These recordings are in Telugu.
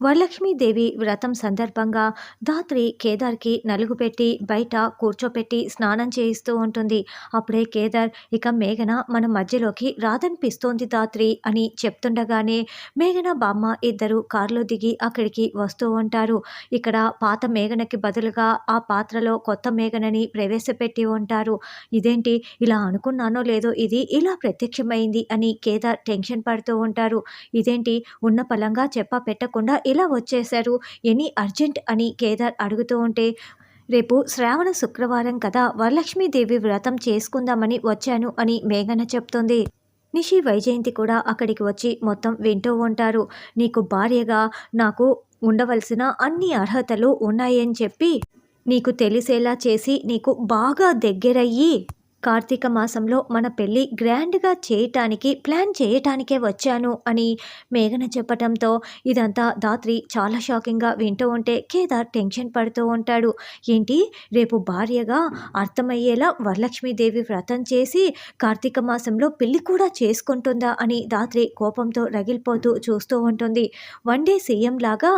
వరలక్ష్మీదేవి వ్రతం సందర్భంగా ధాత్రి కేదార్కి నలుగు పెట్టి బయట కూర్చోపెట్టి స్నానం చేయిస్తూ ఉంటుంది. అప్పుడే కేదార్ ఇక మేఘన మన మధ్యలోకి రాదనిపిస్తోంది ధాత్రి అని చెప్తుండగానే మేఘన బామ్మ ఇద్దరు కారులో దిగి అక్కడికి వస్తూ ఉంటారు. ఇక్కడ పాత మేఘనకి బదులుగా ఆ పాత్రలో కొత్త మేఘనని ప్రవేశపెట్టి ఉంటారు. ఇదేంటి ఇలా అనుకున్నానో లేదో ఇది ఇలా ప్రత్యక్షమైంది అని కేదార్ టెన్షన్ పడుతూ ఉంటారు. ఇదేంటి ఉన్న పలంగా చెప్పా పెట్టకుండా ఇలా వచ్చేశారు, ఎనీ అర్జెంట్ అని కేదార్ అడుగుతూ ఉంటే, రేపు శ్రావణ శుక్రవారం కదా, వరలక్ష్మీదేవి వ్రతం చేసుకుందామని వచ్చాను అని మేఘన చెప్తుంది. నిషి వైజయంతి కూడా అక్కడికి వచ్చి మొత్తం వింటూ ఉంటారు. నీకు భార్యగా నాకు ఉండవలసిన అన్ని అర్హతలు ఉన్నాయని చెప్పి నీకు తెలిసేలా చేసి నీకు బాగా దగ్గరయ్యి కార్తీక మాసంలో మన పెళ్ళి గ్రాండ్గా చేయటానికి ప్లాన్ చేయటానికే వచ్చాను అని మేఘన చెప్పటంతో ఇదంతా ధాత్రి చాలా షాకింగ్గా వింటూ ఉంటే కేదార్ టెన్షన్ పడుతూ ఉంటాడు. ఏంటి, రేపు భార్యగా అర్థమయ్యేలా వరలక్ష్మీదేవి వ్రతం చేసి కార్తీక మాసంలో పెళ్ళి కూడా చేసుకుంటుందా అని ధాత్రి కోపంతో రగిలిపోతూ చూస్తూ ఉంటుంది. వన్ డే సీఎం లాగా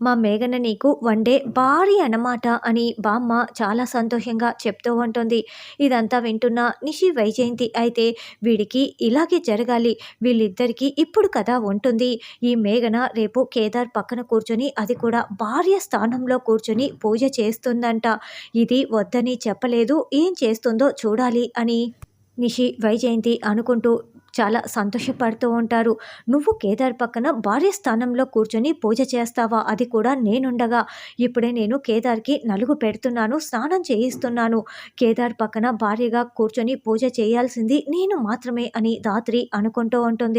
మా మేఘన నీకు వన్ డే భార్య అన్నమాట అని బామ్మ చాలా సంతోషంగా చెప్తూ ఉంటుంది. ఇదంతా వింటున్న నిషి వైజయంతి అయితే వీడికి ఇలాగే జరగాలి, వీళ్ళిద్దరికీ ఇప్పుడు కదా ఉంటుంది. ఈ మేఘన రేపు కేదార్ పక్కన కూర్చొని, అది కూడా భార్య స్థానంలో కూర్చొని పూజ చేస్తుందంట. ఇది వద్దని చెప్పలేదు, ఏం చేస్తుందో చూడాలి అని నిషి వైజయంతి అనుకుంటూ చాలా సంతోషపడుతూ ఉంటారు. నువ్వు కేదార్ పక్కన భార్య స్థానంలో కూర్చొని పూజ చేస్తావా, అది కూడా నేనుండగా? ఇప్పుడే నేను కేదార్కి నలుగు పెడుతున్నాను, స్నానం చేయిస్తున్నాను. కేదార్ పక్కన భార్యగా కూర్చొని పూజ చేయాల్సింది నేను మాత్రమే అని ధాత్రి అనుకుంటూ ఉంటుంది.